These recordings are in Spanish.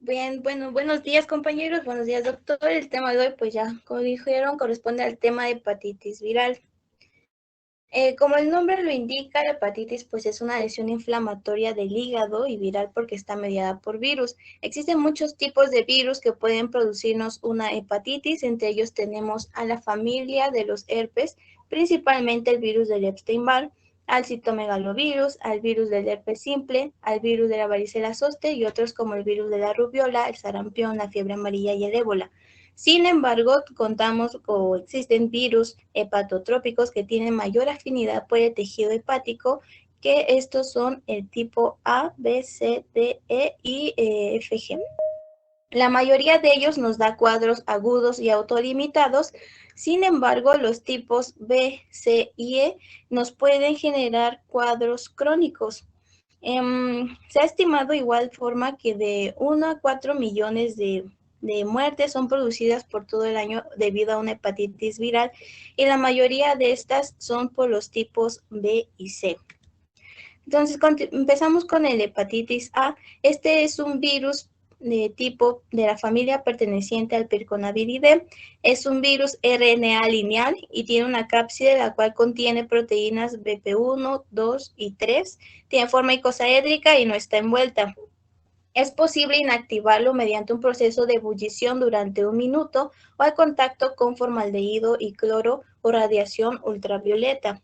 Bien, bueno, buenos días compañeros, buenos días doctor. El tema de hoy, pues ya, como dijeron, corresponde al tema de hepatitis viral. Como el nombre lo indica, la hepatitis pues es una lesión inflamatoria del hígado y viral porque está mediada por virus. Existen muchos tipos de virus que pueden producirnos una hepatitis, entre ellos tenemos a la familia de los herpes, principalmente el virus del Epstein-Barr, al citomegalovirus, al virus del herpes simple, al virus de la varicela zoster y otros como el virus de la rubiola, el sarampión, la fiebre amarilla y el ébola. Sin embargo, contamos o existen virus hepatotrópicos que tienen mayor afinidad por el tejido hepático, que estos son el tipo A, B, C, D, E y F, G. La mayoría de ellos nos da cuadros agudos y autolimitados. Sin embargo, los tipos B, C y E nos pueden generar cuadros crónicos. Se ha estimado igual forma que de 1 a 4 millones de muertes son producidas por todo el año debido a una hepatitis viral y la mayoría de estas son por los tipos B y C. Entonces, empezamos con el hepatitis A. Este es un virus de tipo de la familia perteneciente al Picornaviridae. Es un virus RNA lineal y tiene una cápside la cual contiene proteínas BP1, 2 y 3. Tiene forma icosaédrica y no está envuelta. Es posible inactivarlo mediante un proceso de ebullición durante 1 minuto o al contacto con formaldehído y cloro o radiación ultravioleta.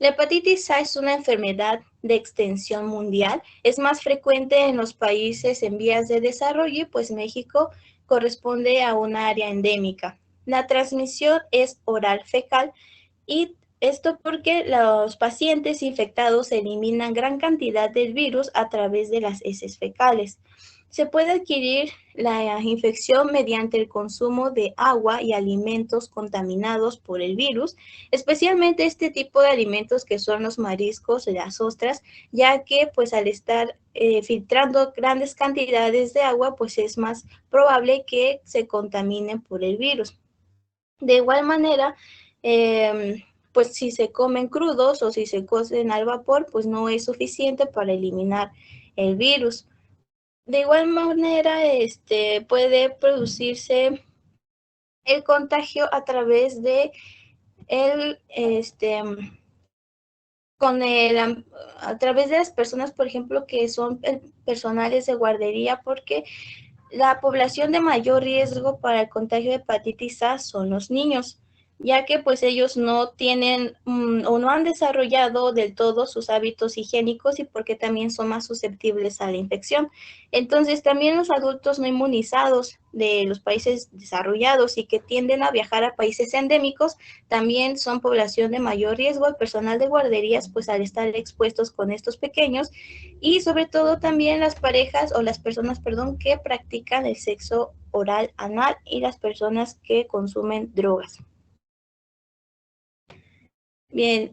La hepatitis A es una enfermedad de extensión mundial. Es más frecuente en los países en vías de desarrollo, pues México corresponde a una área endémica. La transmisión es oral fecal y esto porque los pacientes infectados eliminan gran cantidad del virus a través de las heces fecales. Se puede adquirir la infección mediante el consumo de agua y alimentos contaminados por el virus, especialmente este tipo de alimentos que son los mariscos y las ostras, ya que pues al estar filtrando grandes cantidades de agua, pues es más probable que se contaminen por el virus. De igual manera, pues si se comen crudos o si se cocen al vapor, pues no es suficiente para eliminar el virus. De igual manera, puede producirse el contagio a través de el, a través de las personas, por ejemplo, que son personales de guardería, porque la población de mayor riesgo para el contagio de hepatitis A son los niños, ya que pues ellos no tienen o no han desarrollado del todo sus hábitos higiénicos y porque también son más susceptibles a la infección. Entonces también los adultos no inmunizados de los países desarrollados y que tienden a viajar a países endémicos también son población de mayor riesgo. El personal de guarderías pues al estar expuestos con estos pequeños y sobre todo también las parejas o las personas, perdón, que practican el sexo oral anal y las personas que consumen drogas. Bien,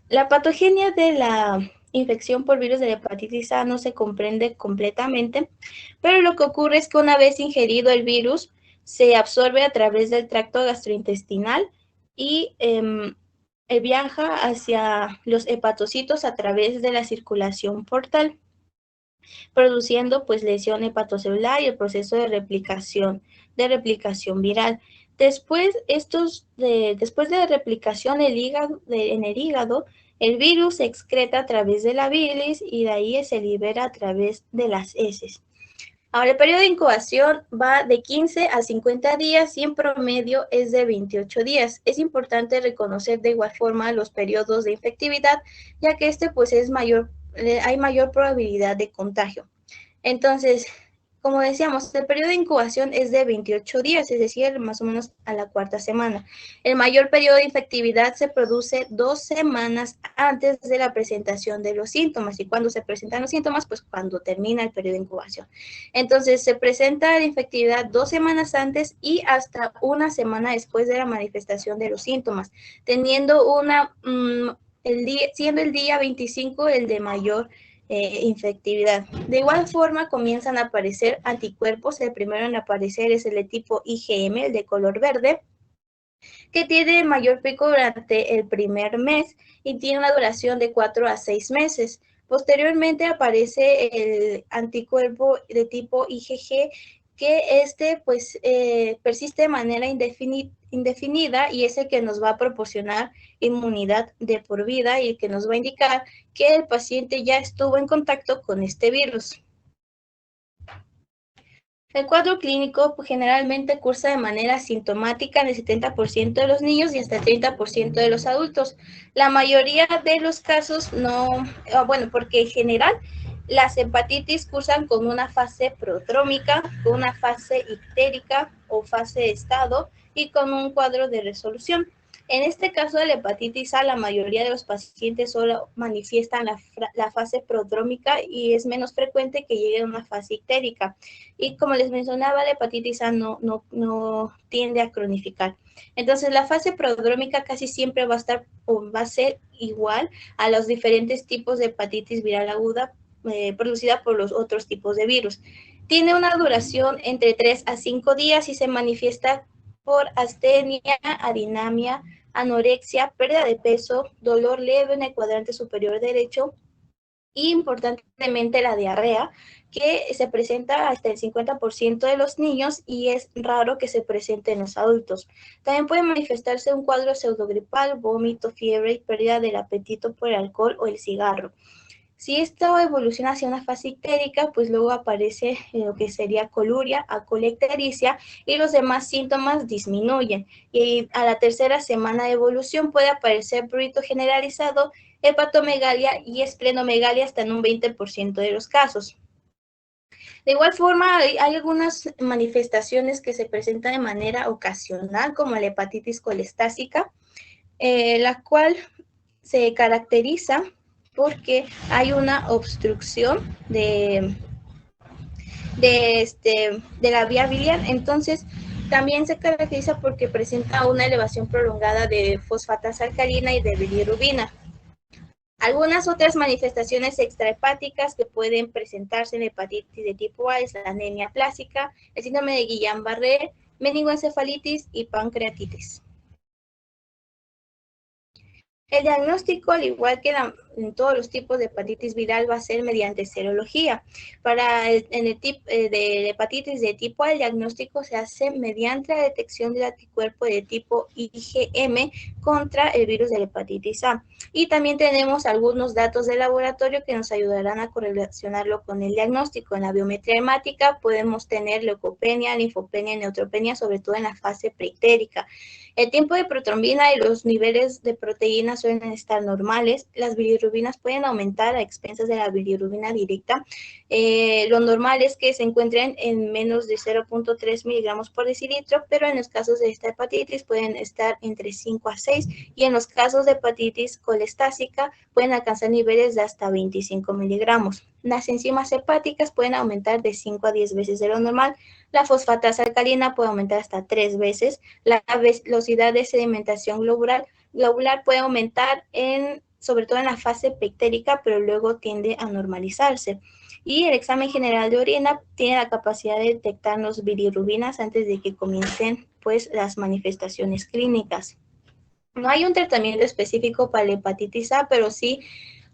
la patogenia de la infección por virus de la hepatitis A no se comprende completamente, pero lo que ocurre es que una vez ingerido el virus, se absorbe a través del tracto gastrointestinal y viaja hacia los hepatocitos a través de la circulación portal, produciendo pues lesión hepatocelular y el proceso de replicación viral. Después de la replicación en el hígado, el virus se excreta a través de la bilis y de ahí se libera a través de las heces. Ahora, el periodo de incubación va de 15 a 50 días y en promedio es de 28 días. Es importante reconocer de igual forma los periodos de infectividad, ya que pues hay mayor probabilidad de contagio. Entonces, como decíamos, el periodo de incubación es de 28 días, es decir, más o menos a la cuarta semana. El mayor periodo de infectividad se produce 2 semanas antes de la presentación de los síntomas. ¿Y cuando se presentan los síntomas? Pues cuando termina el periodo de incubación. Entonces, se presenta la infectividad 2 semanas antes y hasta 1 semana después de la manifestación de los síntomas, teniendo siendo el día 25 el de mayor infectividad. De igual forma comienzan a aparecer anticuerpos. El primero en aparecer es el de tipo IgM, el de color verde, que tiene mayor pico durante el primer mes y tiene una duración de 4 a 6 meses. Posteriormente aparece el anticuerpo de tipo IgG, que pues persiste de manera indefinida y es el que nos va a proporcionar inmunidad de por vida y que nos va a indicar que el paciente ya estuvo en contacto con este virus. El cuadro clínico generalmente cursa de manera asintomática en el 70% de los niños y hasta el 30% de los adultos. La mayoría de los casos no, bueno, porque en general las hepatitis cursan con una fase prodrómica, con una fase ictérica o fase de estado y con un cuadro de resolución. En este caso de la hepatitis A, la mayoría de los pacientes solo manifiestan la fase prodrómica y es menos frecuente que llegue a una fase ictérica. Y como les mencionaba, la hepatitis A no tiende a cronificar. Entonces, la fase prodrómica casi siempre va a ser igual a los diferentes tipos de hepatitis viral aguda producida por los otros tipos de virus. Tiene una duración entre 3 a 5 días y se manifiesta por astenia, adinamia, anorexia, pérdida de peso, dolor leve en el cuadrante superior derecho y importantemente la diarrea, que se presenta hasta el 50% de los niños y es raro que se presente en los adultos. También puede manifestarse un cuadro pseudogripal, vómito, fiebre y pérdida del apetito por el alcohol o el cigarro. Si esto evoluciona hacia una fase ictérica, pues luego aparece lo que sería coluria, acolectericia y los demás síntomas disminuyen. Y a la tercera semana de evolución puede aparecer prurito generalizado, hepatomegalia y esplenomegalia hasta en un 20% de los casos. De igual forma, hay algunas manifestaciones que se presentan de manera ocasional, como la hepatitis colestásica, la cual se caracteriza porque hay una obstrucción de la vía biliar. Entonces, también se caracteriza porque presenta una elevación prolongada de fosfatasa alcalina y de bilirrubina. Algunas otras manifestaciones extrahepáticas que pueden presentarse en hepatitis de tipo A es la anemia plástica, el síndrome de Guillain-Barré, meningoencefalitis y pancreatitis. El diagnóstico, al igual que en todos los tipos de hepatitis viral, va a ser mediante serología. En el tipo de hepatitis de tipo A, el diagnóstico se hace mediante la detección del anticuerpo de tipo IgM contra el virus de la hepatitis A. Y también tenemos algunos datos de laboratorio que nos ayudarán a correlacionarlo con el diagnóstico. En la biometría hemática podemos tener leucopenia, linfopenia y neutropenia, sobre todo en la fase preictérica. El tiempo de protrombina y los niveles de proteínas suelen estar normales. Las bilirrubinas pueden aumentar a expensas de la bilirrubina directa. Lo normal es que se encuentren en menos de 0.3 miligramos por decilitro, pero en los casos de esta hepatitis pueden estar entre 5 a 6 y en los casos de hepatitis colestásica pueden alcanzar niveles de hasta 25 miligramos. Las enzimas hepáticas pueden aumentar de 5 a 10 veces de lo normal. La fosfatasa alcalina puede aumentar hasta 3 veces. La velocidad de sedimentación globular puede aumentar sobre todo en la fase preictérica, pero luego tiende a normalizarse. Y el examen general de orina tiene la capacidad de detectar los bilirrubinas antes de que comiencen pues las manifestaciones clínicas. No hay un tratamiento específico para la hepatitis A, pero sí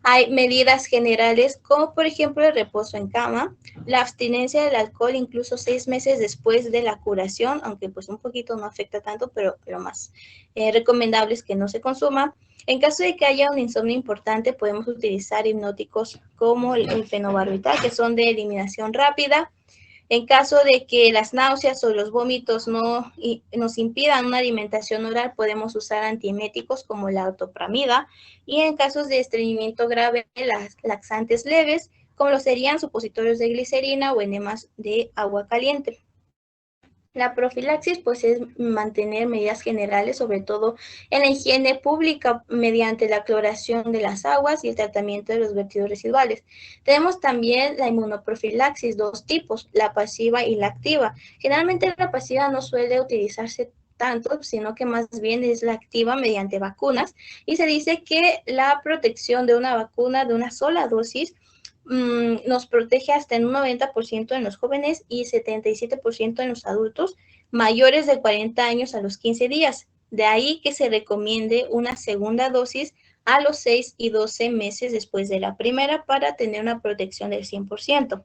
hay medidas generales como por ejemplo el reposo en cama, la abstinencia del alcohol incluso 6 meses después de la curación, aunque pues un poquito no afecta tanto, pero lo más recomendable es que no se consuma. En caso de que haya un insomnio importante, podemos utilizar hipnóticos como el fenobarbital, que son de eliminación rápida. En caso de que las náuseas o los vómitos nos impidan una alimentación oral, podemos usar antieméticos como la ortopramida y en casos de estreñimiento grave, las laxantes leves, como lo serían supositorios de glicerina o enemas de agua caliente. La profilaxis pues es mantener medidas generales, sobre todo en la higiene pública mediante la cloración de las aguas y el tratamiento de los vertidos residuales. Tenemos también la inmunoprofilaxis, dos tipos, la pasiva y la activa. Generalmente la pasiva no suele utilizarse tanto, sino que más bien es la activa mediante vacunas y se dice que la protección de una vacuna de una sola dosis nos protege hasta en un 90% en los jóvenes y 77% en los adultos mayores de 40 años a los 15 días. De ahí que se recomiende una segunda dosis a los 6 y 12 meses después de la primera para tener una protección del 100%.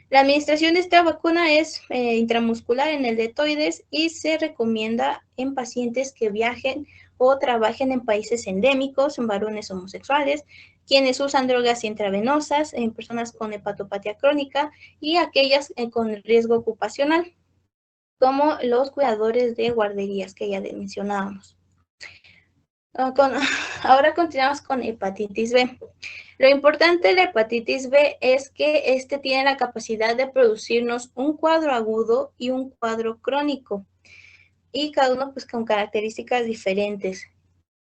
La administración de esta vacuna es intramuscular en el deltoides y se recomienda en pacientes que viajen o trabajen en países endémicos, en varones homosexuales, quienes usan drogas intravenosas, en personas con hepatopatía crónica y aquellas con riesgo ocupacional, como los cuidadores de guarderías que ya mencionábamos. Ahora continuamos con hepatitis B. Lo importante de la hepatitis B es que este tiene la capacidad de producirnos un cuadro agudo y un cuadro crónico, y cada uno pues con características diferentes.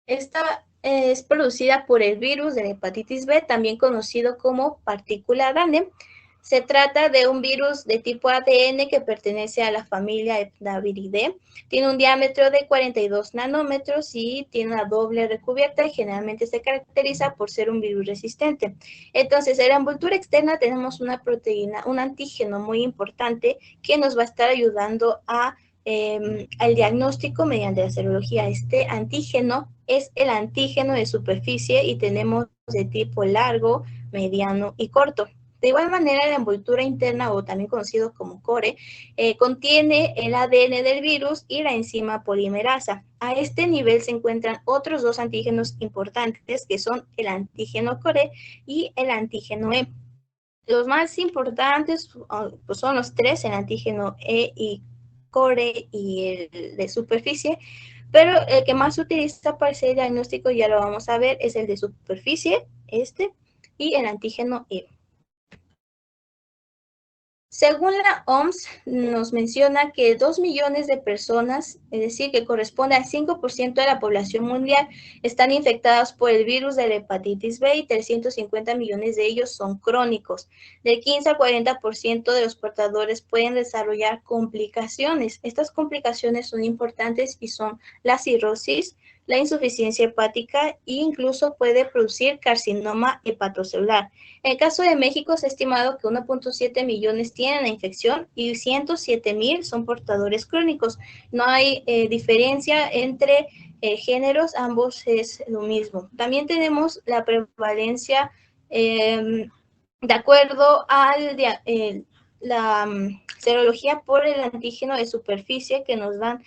Esta es producida por el virus de la hepatitis B, también conocido como partícula Dane. Se trata de un virus de tipo ADN que pertenece a la familia Heptaviridae. Tiene un diámetro de 42 nanómetros y tiene una doble recubierta y generalmente se caracteriza por ser un virus resistente. Entonces, en la envoltura externa tenemos una proteína, un antígeno muy importante que nos va a estar ayudando al diagnóstico mediante la serología. Este antígeno es el antígeno de superficie y tenemos de tipo largo, mediano y corto. De igual manera, la envoltura interna, o también conocido como core, contiene el ADN del virus y la enzima polimerasa. A este nivel se encuentran otros dos antígenos importantes, que son el antígeno core y el antígeno E. Los más importantes pues son los tres, el antígeno E y core y el de superficie, pero el que más se utiliza para ese diagnóstico, ya lo vamos a ver, es el de superficie, y el antígeno E. Según la OMS, nos menciona que 2 millones de personas, es decir, que corresponde al 5% de la población mundial, están infectadas por el virus de la hepatitis B y 350 millones de ellos son crónicos. Del 15 al 40% de los portadores pueden desarrollar complicaciones. Estas complicaciones son importantes y son la cirrosis, la insuficiencia hepática e incluso puede producir carcinoma hepatocelular. En el caso de México se ha estimado que 1.7 millones tienen la infección y 107,000 son portadores crónicos. No hay diferencia entre géneros, ambos es lo mismo. También tenemos la prevalencia de acuerdo a la serología por el antígeno de superficie, que nos dan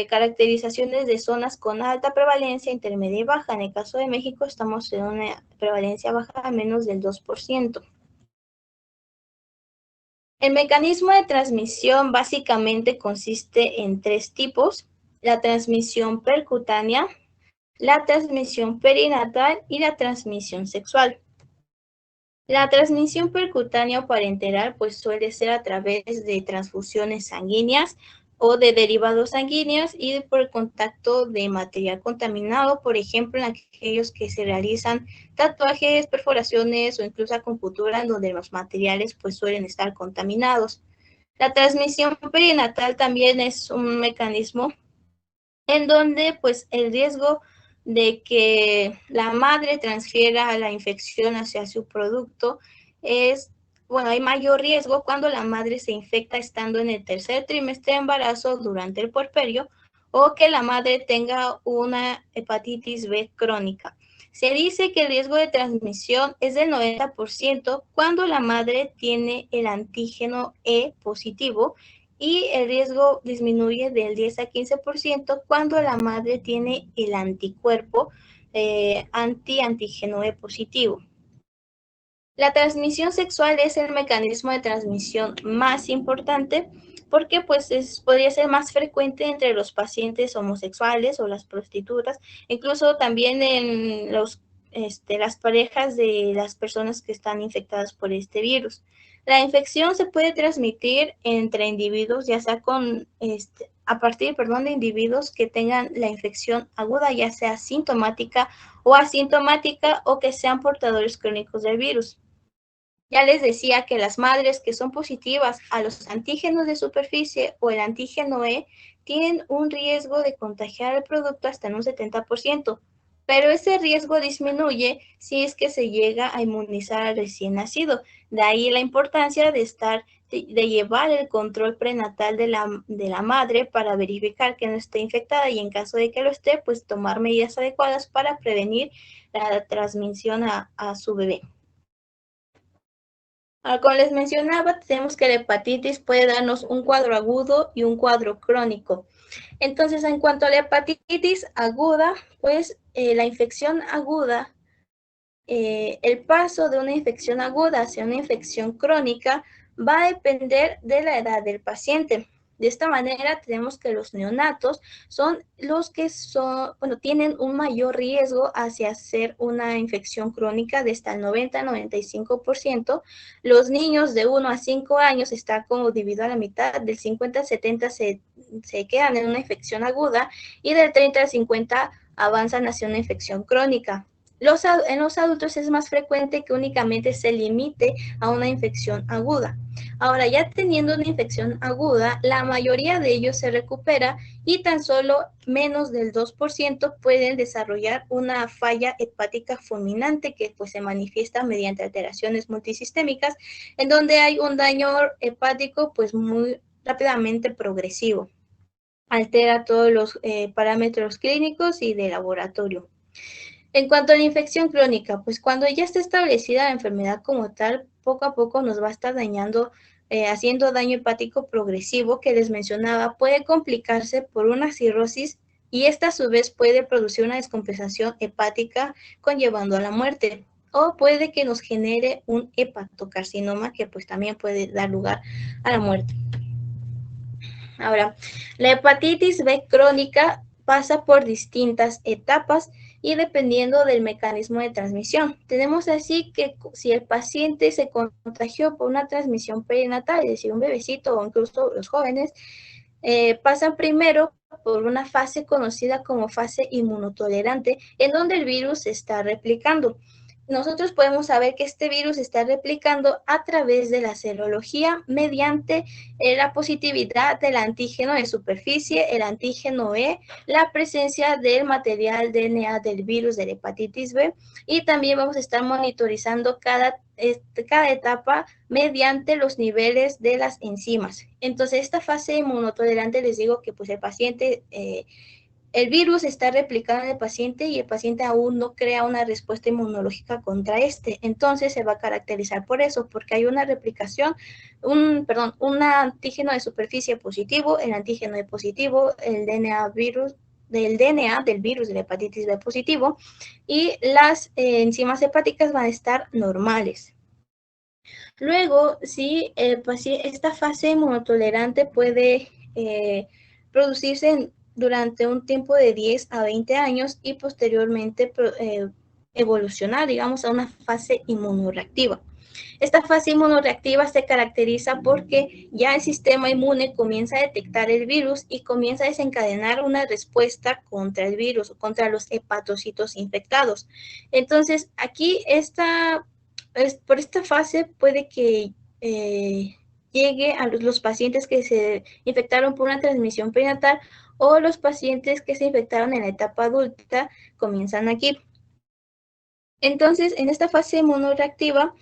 caracterizaciones de zonas con alta prevalencia, intermedia y baja. En el caso de México estamos en una prevalencia baja a menos del 2%. El mecanismo de transmisión básicamente consiste en tres tipos: la transmisión percutánea, la transmisión perinatal y la transmisión sexual. La transmisión percutánea o parenteral pues suele ser a través de transfusiones sanguíneas o de derivados sanguíneos y por el contacto de material contaminado, por ejemplo, en aquellos que se realizan tatuajes, perforaciones o incluso acupuntura, donde los materiales pues suelen estar contaminados. La transmisión perinatal también es un mecanismo en donde pues el riesgo de que la madre transfiera la infección hacia su producto hay mayor riesgo cuando la madre se infecta estando en el tercer trimestre de embarazo durante el puerperio o que la madre tenga una hepatitis B crónica. Se dice que el riesgo de transmisión es del 90% cuando la madre tiene el antígeno E positivo, y el riesgo disminuye del 10 a 15% cuando la madre tiene el anticuerpo antígeno E positivo. La transmisión sexual es el mecanismo de transmisión más importante porque podría ser más frecuente entre los pacientes homosexuales o las prostitutas, incluso también en las parejas de las personas que están infectadas por este virus. La infección se puede transmitir entre individuos, ya sea a partir de individuos que tengan la infección aguda, ya sea sintomática o asintomática, o que sean portadores crónicos del virus. Ya les decía que las madres que son positivas a los antígenos de superficie o el antígeno E tienen un riesgo de contagiar el producto hasta en un 70%, pero ese riesgo disminuye si es que se llega a inmunizar al recién nacido. De ahí la importancia de estar de llevar el control prenatal de la madre para verificar que no esté infectada y en caso de que lo esté, pues tomar medidas adecuadas para prevenir la transmisión a su bebé. Como les mencionaba, tenemos que la hepatitis puede darnos un cuadro agudo y un cuadro crónico. Entonces, en cuanto a la hepatitis aguda, pues la infección aguda, el paso de una infección aguda hacia una infección crónica va a depender de la edad del paciente. De esta manera, tenemos que los neonatos son los que tienen un mayor riesgo hacia hacer una infección crónica de hasta el 90-95%. Los niños de 1 a 5 años está como dividido a la mitad, del 50 al 70 se quedan en una infección aguda y del 30 al 50 avanzan hacia una infección crónica. En los adultos es más frecuente que únicamente se limite a una infección aguda. Ahora, ya teniendo una infección aguda, la mayoría de ellos se recupera y tan solo menos del 2% pueden desarrollar una falla hepática fulminante que pues se manifiesta mediante alteraciones multisistémicas en donde hay un daño hepático pues muy rápidamente progresivo. Altera todos los parámetros clínicos y de laboratorio. En cuanto a la infección crónica, pues cuando ya está establecida la enfermedad como tal, poco a poco nos va a estar dañando, haciendo daño hepático progresivo que les mencionaba, puede complicarse por una cirrosis y esta a su vez puede producir una descompensación hepática conllevando a la muerte. O puede que nos genere un hepatocarcinoma que pues también puede dar lugar a la muerte. Ahora, la hepatitis B crónica pasa por distintas etapas y dependiendo del mecanismo de transmisión. Tenemos así que si el paciente se contagió por una transmisión perinatal, es decir, un bebecito o incluso los jóvenes, pasan primero por una fase conocida como fase inmunotolerante, en donde el virus se está replicando. Nosotros podemos saber que este virus se está replicando a través de la serología mediante la positividad del antígeno de superficie, el antígeno E, la presencia del material DNA del virus de la hepatitis B y también vamos a estar monitorizando cada etapa mediante los niveles de las enzimas. Entonces, esta fase inmunotolerante les digo que pues el paciente el virus está replicando en el paciente y el paciente aún no crea una respuesta inmunológica contra este. Entonces se va a caracterizar por eso, porque hay una replicación, un antígeno de superficie positivo, el antígeno de positivo, el DNA del virus de la hepatitis B positivo y las enzimas hepáticas van a estar normales. Luego, sí, esta fase inmunotolerante puede producirse durante un tiempo de 10 a 20 años y posteriormente evolucionar, digamos, a una fase inmunoreactiva. Esta fase inmunoreactiva se caracteriza porque ya el sistema inmune comienza a detectar el virus y comienza a desencadenar una respuesta contra el virus o contra los hepatocitos infectados. Entonces, aquí por esta fase puede que llegue a los pacientes que se infectaron por una transmisión perinatal o los pacientes que se infectaron en la etapa adulta comienzan aquí. Entonces, en esta fase inmunoreactiva,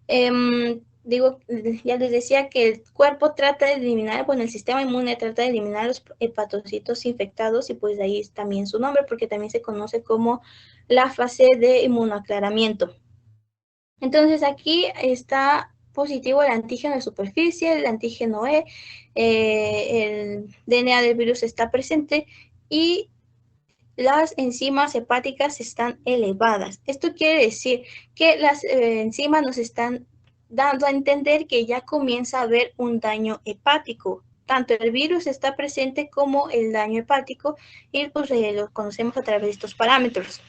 ya les decía que el cuerpo trata de eliminar, bueno, el sistema inmune trata de eliminar los hepatocitos infectados y pues de ahí es también su nombre porque también se conoce como la fase de inmunoaclaramiento. Entonces aquí está positivo el antígeno de superficie, el antígeno E, el DNA del virus está presente y las enzimas hepáticas están elevadas. Esto quiere decir que las enzimas nos están dando a entender que ya comienza a haber un daño hepático. Tanto el virus está presente como el daño hepático y pues lo conocemos a través de estos parámetros.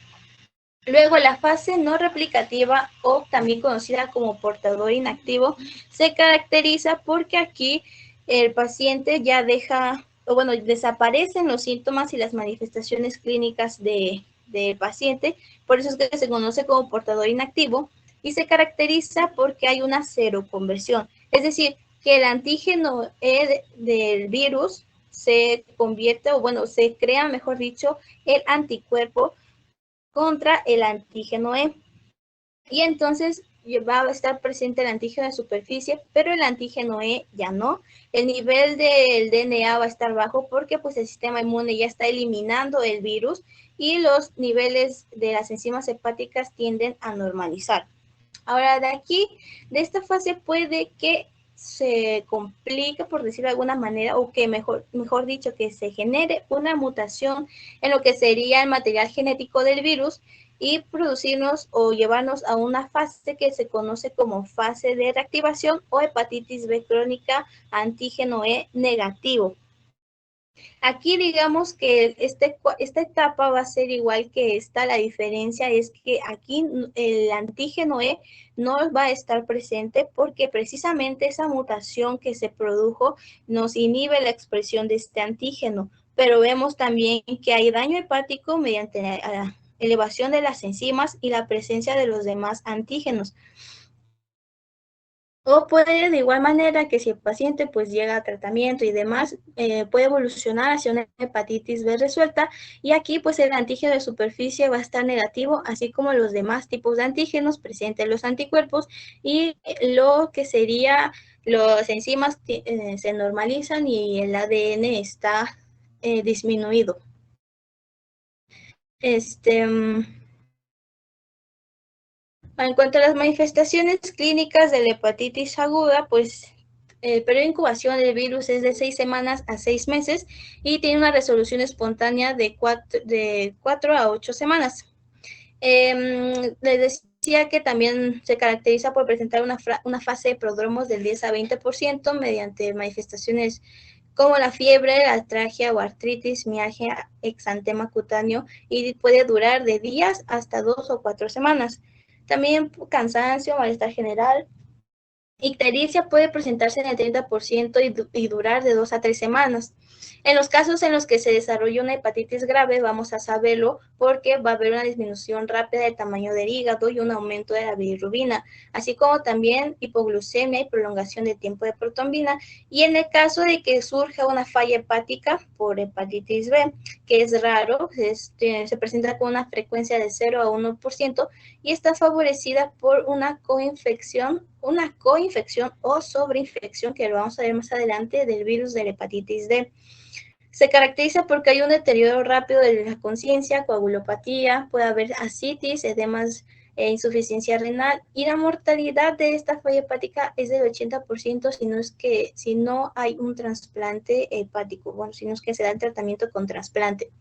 Luego, la fase no replicativa o también conocida como portador inactivo se caracteriza porque aquí el paciente ya desaparecen los síntomas y las manifestaciones clínicas del paciente, por eso es que se conoce como portador inactivo y se caracteriza porque hay una seroconversión, es decir, que el antígeno E del virus se convierte, se crea, mejor dicho, el anticuerpo contra el antígeno E. Y entonces va a estar presente el antígeno de superficie, pero el antígeno E ya no. El nivel del DNA va a estar bajo porque pues el sistema inmune ya está eliminando el virus y los niveles de las enzimas hepáticas tienden a normalizar. Ahora, de aquí, de esta fase puede que se complique, por decirlo de alguna manera, o que mejor dicho, que se genere una mutación en lo que sería el material genético del virus y producirnos o llevarnos a una fase que se conoce como fase de reactivación o hepatitis B crónica antígeno E negativo. Aquí digamos que esta etapa va a ser igual que esta, la diferencia es que aquí el antígeno E no va a estar presente porque precisamente esa mutación que se produjo nos inhibe la expresión de este antígeno, pero vemos también que hay daño hepático mediante la elevación de las enzimas y la presencia de los demás antígenos. O puede de igual manera que si el paciente pues llega a tratamiento y demás, puede evolucionar hacia una hepatitis B resuelta y aquí pues el antígeno de superficie va a estar negativo, así como los demás tipos de antígenos presentes los anticuerpos y lo que sería las enzimas se normalizan y el ADN está disminuido. En cuanto a las manifestaciones clínicas de la hepatitis aguda, pues el periodo de incubación del virus es de 6 semanas a 6 meses y tiene una resolución espontánea de 4 a 8 semanas. Les decía que también se caracteriza por presentar una fase de prodromos del 10 a 20% mediante manifestaciones como la fiebre, la atralgia o artritis, mialgia, exantema cutáneo y puede durar de días hasta 2 o 4 semanas. También cansancio, malestar general. Ictericia puede presentarse en el 30% y durar de 2 a 3 semanas. En los casos en los que se desarrolla una hepatitis grave, vamos a saberlo porque va a haber una disminución rápida del tamaño del hígado y un aumento de la bilirrubina, así como también hipoglucemia y prolongación del tiempo de protrombina. Y en el caso de que surja una falla hepática por hepatitis B, que es raro, se presenta con una frecuencia de 0 a 1% y está favorecida por una coinfección o sobreinfección, que lo vamos a ver más adelante, del virus de la hepatitis D. Se caracteriza porque hay un deterioro rápido de la conciencia, coagulopatía, puede haber ascitis, edemas e insuficiencia renal, y la mortalidad de esta falla hepática es del 80% si no hay un trasplante hepático, bueno, si no es que se da el tratamiento con trasplante.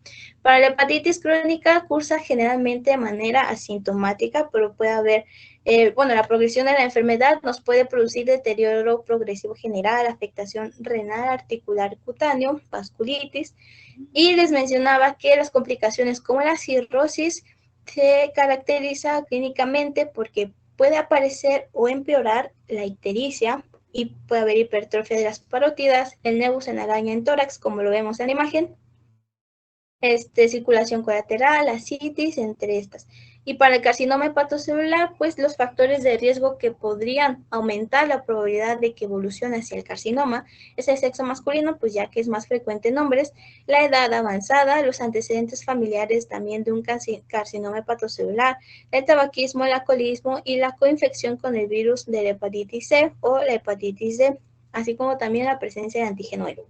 Para la hepatitis crónica cursa generalmente de manera asintomática, pero puede haber la progresión de la enfermedad nos puede producir deterioro progresivo general, afectación renal, articular, cutáneo, vasculitis. Y les mencionaba que las complicaciones como la cirrosis se caracteriza clínicamente porque puede aparecer o empeorar la ictericia y puede haber hipertrofia de las parótidas, el nebus en araña en tórax, como lo vemos en la imagen, circulación colateral, ascitis, entre estas. Y para el carcinoma hepatocelular, pues los factores de riesgo que podrían aumentar la probabilidad de que evolucione hacia el carcinoma es el sexo masculino, pues ya que es más frecuente en hombres, la edad avanzada, los antecedentes familiares también de un carcinoma hepatocelular, el tabaquismo, el alcoholismo y la coinfección con el virus de la hepatitis C o la hepatitis D, así como también la presencia de antígeno E.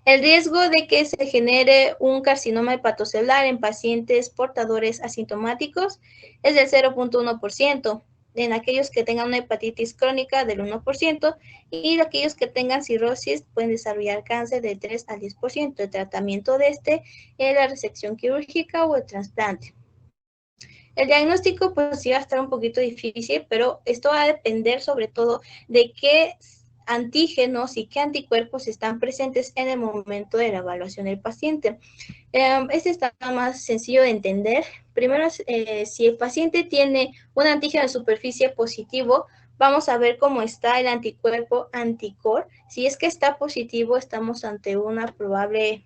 El riesgo de que se genere un carcinoma hepatocelular en pacientes portadores asintomáticos es del 0.1%, en aquellos que tengan una hepatitis crónica del 1% y aquellos que tengan cirrosis pueden desarrollar cáncer del 3 al 10%. El tratamiento de es la resección quirúrgica o el trasplante. El diagnóstico pues sí va a estar un poquito difícil, pero esto va a depender sobre todo de qué antígenos y qué anticuerpos están presentes en el momento de la evaluación del paciente. Este está más sencillo de entender. Primero, si el paciente tiene un antígeno de superficie positivo, vamos a ver cómo está el anticuerpo anticor. Si es que está positivo, estamos ante una probable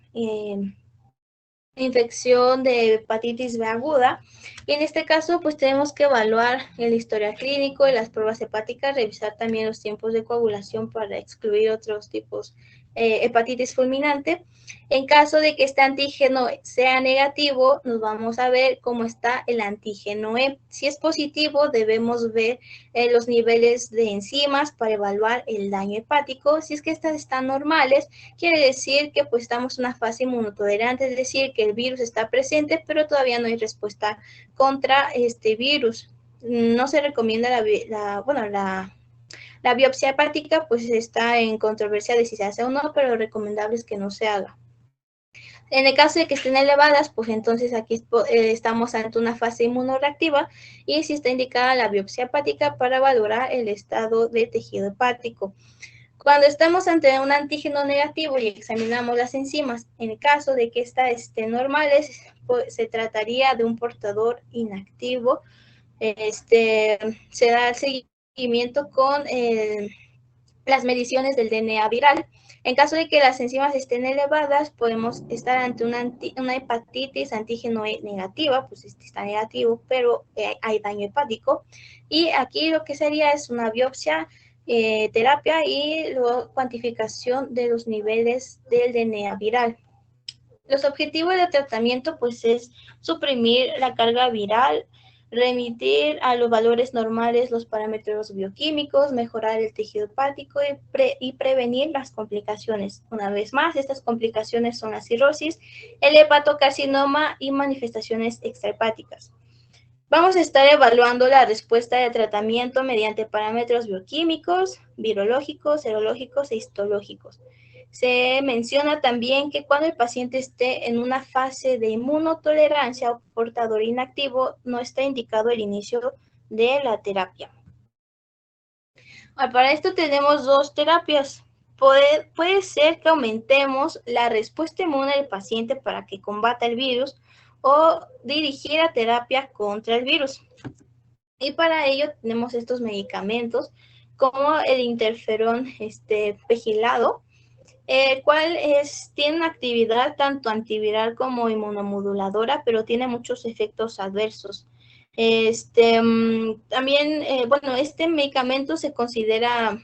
infección de hepatitis B aguda y en este caso pues tenemos que evaluar el historial clínico y las pruebas hepáticas, revisar también los tiempos de coagulación para excluir otros tipos hepatitis fulminante. En caso de que este antígeno sea negativo, nos vamos a ver cómo está el antígeno E. Si es positivo, debemos ver los niveles de enzimas para evaluar el daño hepático. Si es que estas están normales, quiere decir que pues estamos en una fase inmunotolerante, es decir, que el virus está presente, pero todavía no hay respuesta contra este virus. No se recomienda la biopsia hepática, pues está en controversia de si se hace o no, pero lo recomendable es que no se haga. En el caso de que estén elevadas, pues entonces aquí estamos ante una fase inmunoreactiva y sí está indicada la biopsia hepática para valorar el estado de tejido hepático. Cuando estamos ante un antígeno negativo y examinamos las enzimas, en el caso de que estas estén normales, pues, se trataría de un portador inactivo. Se da el seguimiento con las mediciones del DNA viral. En caso de que las enzimas estén elevadas, podemos estar ante una hepatitis antígeno E negativa, pues este está negativo, pero hay daño hepático. Y aquí lo que sería es una biopsia, terapia y luego cuantificación de los niveles del DNA viral. Los objetivos de tratamiento pues es suprimir la carga viral, remitir a los valores normales los parámetros bioquímicos, mejorar el tejido hepático y prevenir las complicaciones. Una vez más, estas complicaciones son la cirrosis, el hepatocarcinoma y manifestaciones extrahepáticas. Vamos a estar evaluando la respuesta de tratamiento mediante parámetros bioquímicos, virológicos, serológicos e histológicos. Se menciona también que cuando el paciente esté en una fase de inmunotolerancia o portador inactivo, no está indicado el inicio de la terapia. Para esto tenemos dos terapias. Puede ser que aumentemos la respuesta inmune del paciente para que combata el virus o dirigir a terapia contra el virus. Y para ello tenemos estos medicamentos como el interferón pegilado, el cual tiene una actividad tanto antiviral como inmunomoduladora, pero tiene muchos efectos adversos. También, este medicamento se considera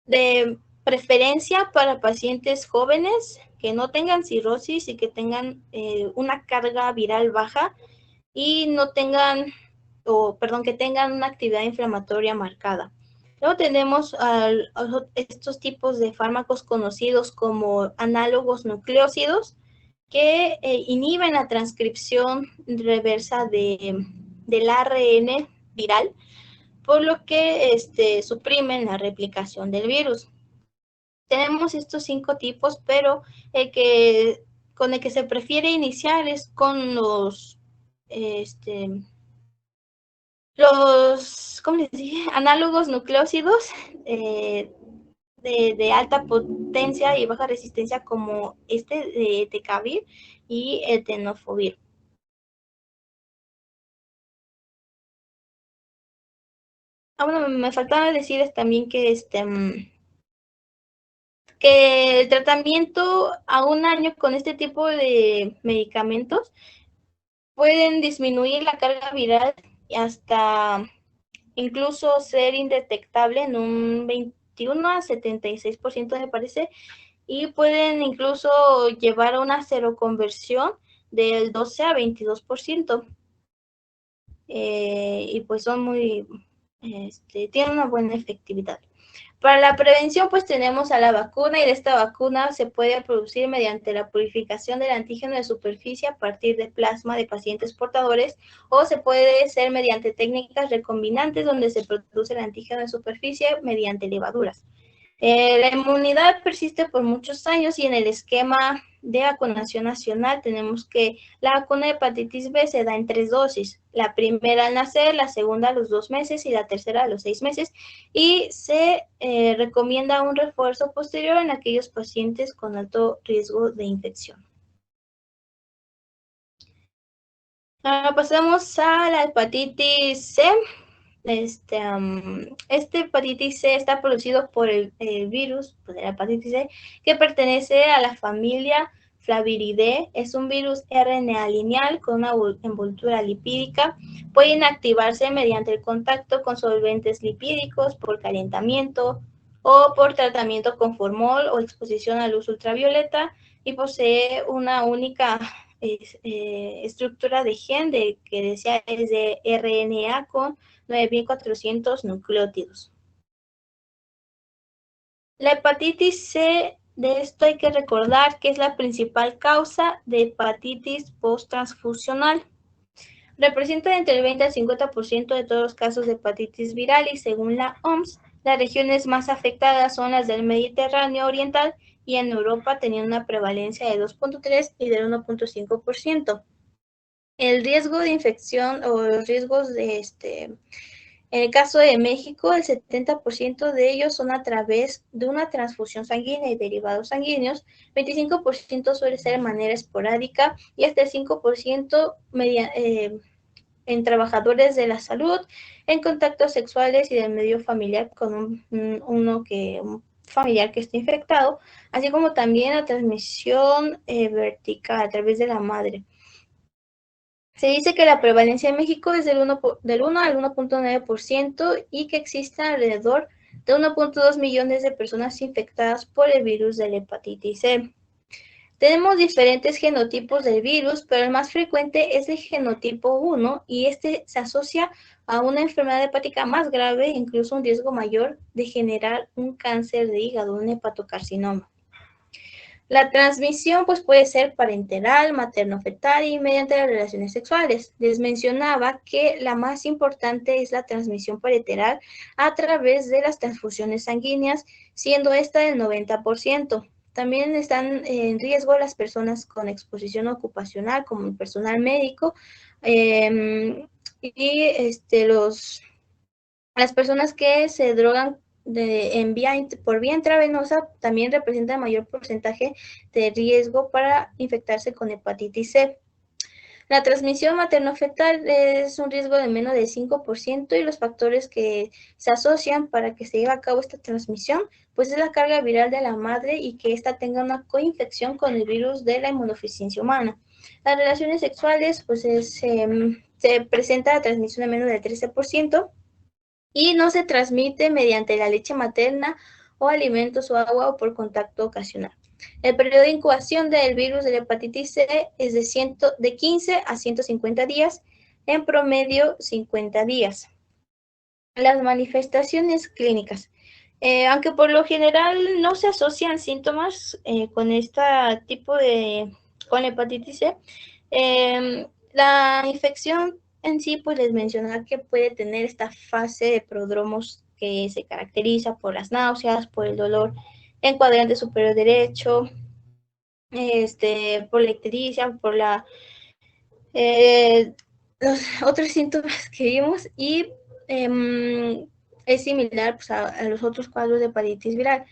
de preferencia para pacientes jóvenes que no tengan cirrosis y que tengan una carga viral baja y no tengan, que tengan una actividad inflamatoria marcada. Luego tenemos estos tipos de fármacos conocidos como análogos nucleósidos que inhiben la transcripción reversa del ARN viral, por lo que suprimen la replicación del virus. Tenemos estos 5 tipos, pero con el que se prefiere iniciar es con los ¿cómo les dije? Análogos nucleósidos de alta potencia y baja resistencia como de Decavir y el tenofovir. Me faltaba decirles también que que el tratamiento a un año con este tipo de medicamentos pueden disminuir la carga viral hasta incluso ser indetectable en un 21 a 76% me parece, y pueden incluso llevar a una seroconversión del 12 a 22%. Y pues son tienen una buena efectividad. Para la prevención, pues tenemos a la vacuna, y de esta vacuna se puede producir mediante la purificación del antígeno de superficie a partir de plasma de pacientes portadores, o se puede hacer mediante técnicas recombinantes donde se produce el antígeno de superficie mediante levaduras. La inmunidad persiste por muchos años y en el esquema de vacunación nacional tenemos que la vacuna de hepatitis B se da en 3 dosis. La primera al nacer, la segunda a los 2 meses y la tercera a los 6 meses. Y se recomienda un refuerzo posterior en aquellos pacientes con alto riesgo de infección. Ahora pasamos a la hepatitis C. Hepatitis C está producido por el virus de la hepatitis C, que pertenece a la familia Flaviridae. Es un virus RNA lineal con una envoltura lipídica. Puede inactivarse mediante el contacto con solventes lipídicos por calentamiento, o por tratamiento con formol o exposición a luz ultravioleta, y posee una única estructura de gen que decía es de RNA con 9400 nucleótidos. La hepatitis C, de esto hay que recordar que es la principal causa de hepatitis post-transfusional. Representa entre el 20 al 50% de todos los casos de hepatitis viral y según la OMS, las regiones más afectadas son las del Mediterráneo Oriental y en Europa tenían una prevalencia de 2.3 y del 1.5%. El riesgo de infección o los riesgos en el caso de México, el 70% de ellos son a través de una transfusión sanguínea y derivados sanguíneos, 25% suele ser de manera esporádica y hasta el 5% en trabajadores de la salud, en contactos sexuales y del medio familiar con un familiar que esté infectado, así como también la transmisión vertical a través de la madre. Se dice que la prevalencia en México es del 1 al 1.9% y que existen alrededor de 1.2 millones de personas infectadas por el virus de la hepatitis C. Tenemos diferentes genotipos del virus, pero el más frecuente es el genotipo 1 y este se asocia a una enfermedad hepática más grave e incluso un riesgo mayor de generar un cáncer de hígado, un hepatocarcinoma. La transmisión pues, puede ser parenteral, materno-fetal y mediante las relaciones sexuales. Les mencionaba que la más importante es la transmisión parenteral a través de las transfusiones sanguíneas, siendo esta del 90%. También están en riesgo las personas con exposición ocupacional, como el personal médico, las personas que se drogan por vía intravenosa también representan mayor porcentaje de riesgo para infectarse con hepatitis C. La transmisión materno-fetal es un riesgo de menos del 5% y los factores que se asocian para que se lleve a cabo esta transmisión, pues es la carga viral de la madre y que ésta tenga una coinfección con el virus de la inmunodeficiencia humana. Las relaciones sexuales, pues se presenta la transmisión de menos del 13%, y no se transmite mediante la leche materna o alimentos o agua o por contacto ocasional. El periodo de incubación del virus de la hepatitis C es de 15 a 150 días, en promedio 50 días. Las manifestaciones clínicas. Aunque por lo general no se asocian síntomas con este tipo con la hepatitis C, la infección en sí, pues les mencionaba que puede tener esta fase de prodromos que se caracteriza por las náuseas, por el dolor en cuadrante superior derecho, por la ictericia, por los otros síntomas que vimos y es similar pues, a los otros cuadros de hepatitis viral.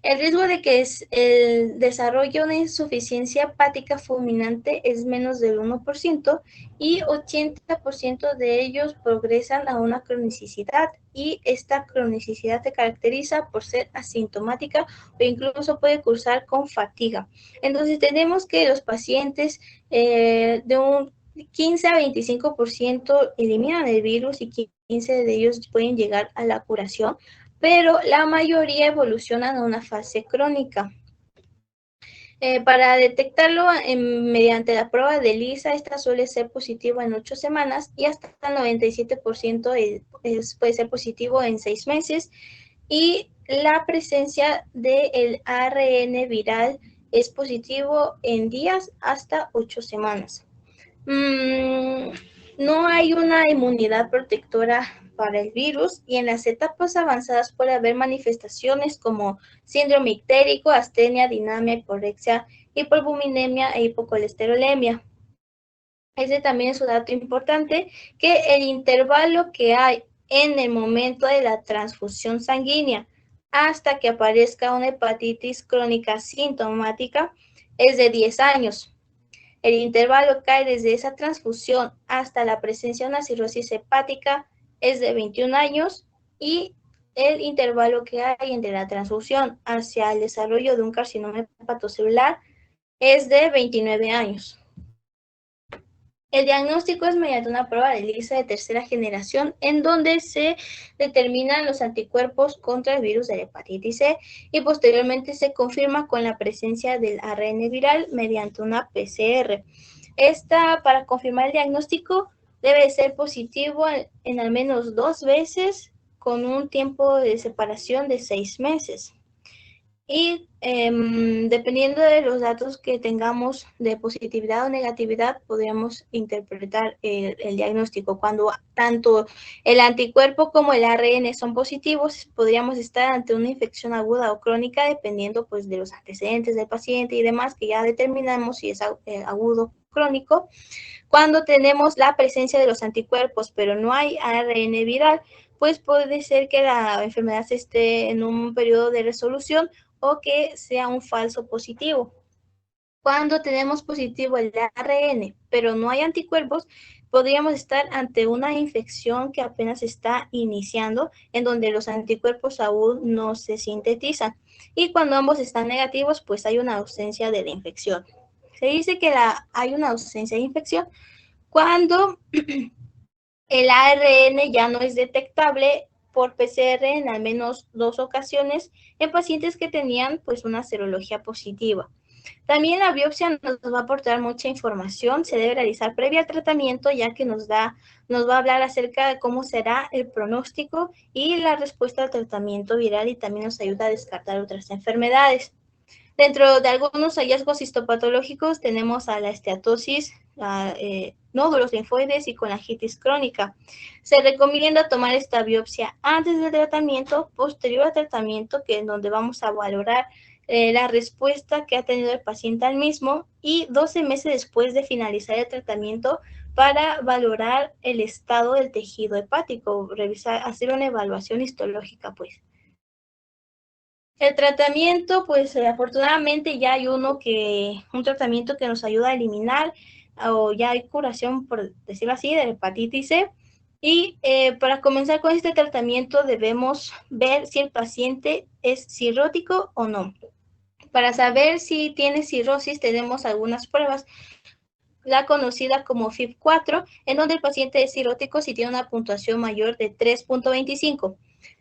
El riesgo de que el desarrollo de una insuficiencia hepática fulminante es menos del 1% y 80% de ellos progresan a una cronicidad y esta cronicidad se caracteriza por ser asintomática o incluso puede cursar con fatiga. Entonces tenemos que los pacientes de un 15 a 25% eliminan el virus y 15 de ellos pueden llegar a la curación, pero la mayoría evolucionan a una fase crónica. Para detectarlo mediante la prueba de ELISA, esta suele ser positiva en 8 semanas y hasta el 97% puede ser positivo en 6 meses. Y la presencia del ARN viral es positivo en días hasta 8 semanas. No hay una inmunidad protectora para el virus y en las etapas avanzadas puede haber manifestaciones como síndrome ictérico, astenia, dinamia, hiporexia, hipoalbuminemia e hipocolesterolemia. Ese también es un dato importante, que el intervalo que hay en el momento de la transfusión sanguínea hasta que aparezca una hepatitis crónica sintomática es de 10 años. El intervalo que hay desde esa transfusión hasta la presencia de una cirrosis hepática es de 21 años y el intervalo que hay entre la transfusión hacia el desarrollo de un carcinoma hepatocelular es de 29 años. El diagnóstico es mediante una prueba de ELISA de tercera generación en donde se determinan los anticuerpos contra el virus de la hepatitis C y posteriormente se confirma con la presencia del ARN viral mediante una PCR. Para confirmar el diagnóstico debe ser positivo en al menos 2 veces con un tiempo de separación de 6 meses. Y dependiendo de los datos que tengamos de positividad o negatividad, podríamos interpretar el diagnóstico. Cuando tanto el anticuerpo como el ARN son positivos, podríamos estar ante una infección aguda o crónica, dependiendo pues de los antecedentes del paciente y demás, que ya determinamos si es agudo o crónico. Cuando tenemos la presencia de los anticuerpos, pero no hay ARN viral, pues puede ser que la enfermedad esté en un periodo de resolución o que sea un falso positivo. Cuando tenemos positivo el ARN, pero no hay anticuerpos, podríamos estar ante una infección que apenas está iniciando, en donde los anticuerpos aún no se sintetizan. Y cuando ambos están negativos, pues hay una ausencia de la infección. Se dice que hay una ausencia de infección cuando el ARN ya no es detectable por PCR en al menos 2 ocasiones en pacientes que tenían pues una serología positiva. También la biopsia nos va a aportar mucha información, se debe realizar previa al tratamiento ya que nos va a hablar acerca de cómo será el pronóstico y la respuesta al tratamiento viral y también nos ayuda a descartar otras enfermedades. Dentro de algunos hallazgos histopatológicos tenemos a la esteatosis, nódulos linfoides y colangitis crónica. Se recomienda tomar esta biopsia antes del tratamiento, posterior al tratamiento, que es donde vamos a valorar la respuesta que ha tenido el paciente al mismo, y 12 meses después de finalizar el tratamiento para valorar el estado del tejido hepático, hacer una evaluación histológica, pues. El tratamiento, pues afortunadamente ya hay un tratamiento que nos ayuda a eliminar, o ya hay curación, por decirlo así, de la hepatitis C. Y para comenzar con este tratamiento debemos ver si el paciente es cirrótico o no. Para saber si tiene cirrosis tenemos algunas pruebas, la conocida como FIB-4, en donde el paciente es cirrótico si tiene una puntuación mayor de 3.25.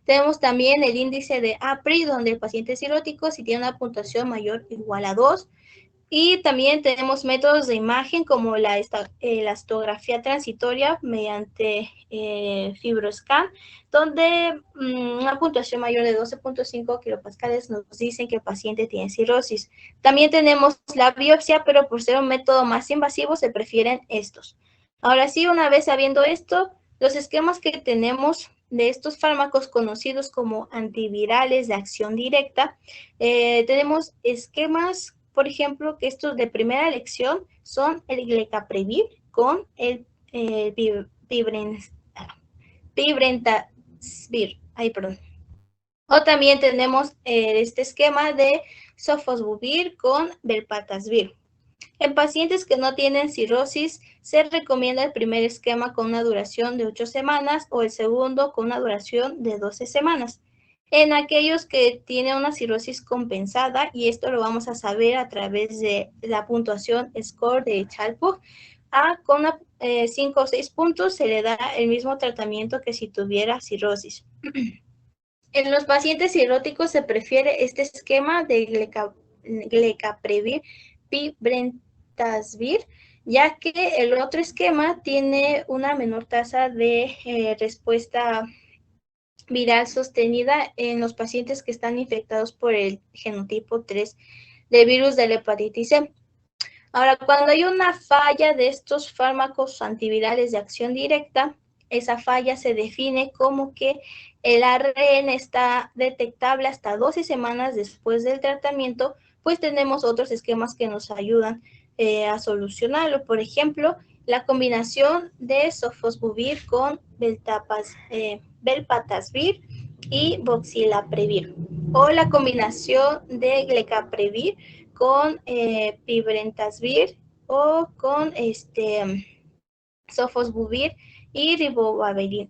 Tenemos también el índice de APRI, donde el paciente es cirrótico si tiene una puntuación mayor o igual a 2. Y también tenemos métodos de imagen como la elastografía transitoria mediante FibroScan, donde una puntuación mayor de 12.5 kilopascales nos dicen que el paciente tiene cirrosis. También tenemos la biopsia, pero por ser un método más invasivo se prefieren estos. Ahora sí, una vez sabiendo esto, los esquemas que tenemos de estos fármacos conocidos como antivirales de acción directa, tenemos esquemas, por ejemplo, que estos de primera elección son el Glecaprevir con el Pibrentasvir. Ay, perdón. O también tenemos este esquema de Sofosbuvir con Velpatasvir. En pacientes que no tienen cirrosis, se recomienda el primer esquema con una duración de 8 semanas o el segundo con una duración de 12 semanas. En aquellos que tienen una cirrosis compensada, y esto lo vamos a saber a través de la puntuación score de Chalpug, con 5 o 6 puntos se le da el mismo tratamiento que si tuviera cirrosis. En los pacientes cirróticos se prefiere este esquema de Glecaprevir, Pibrentasvir, ya que el otro esquema tiene una menor tasa de respuesta viral sostenida en los pacientes que están infectados por el genotipo 3 del virus de la hepatitis C. Ahora, cuando hay una falla de estos fármacos antivirales de acción directa, esa falla se define como que el ARN está detectable hasta 12 semanas después del tratamiento, pues tenemos otros esquemas que nos ayudan a solucionarlo. Por ejemplo, la combinación de Sofosbuvir con Velpatasvir y Voxilaprevir, o la combinación de Glecaprevir con Pibrentasvir o con Sofosbuvir y ribavirina.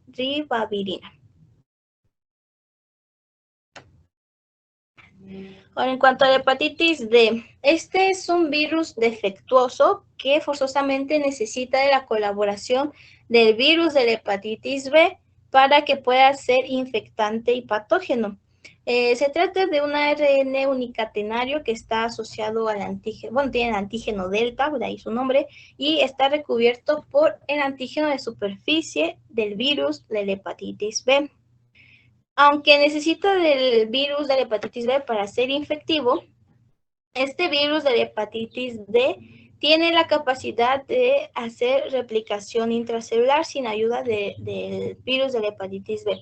Ahora, en cuanto a la hepatitis D, este es un virus defectuoso que forzosamente necesita de la colaboración del virus de la hepatitis B para que pueda ser infectante y patógeno. Se trata de un ARN unicatenario que está asociado al antígeno, bueno, tiene el antígeno delta, de ahí su nombre, y está recubierto por el antígeno de superficie del virus de la hepatitis B. Aunque necesita del virus de la hepatitis B para ser infectivo, este virus de la hepatitis D tiene la capacidad de hacer replicación intracelular sin ayuda del virus de la hepatitis B.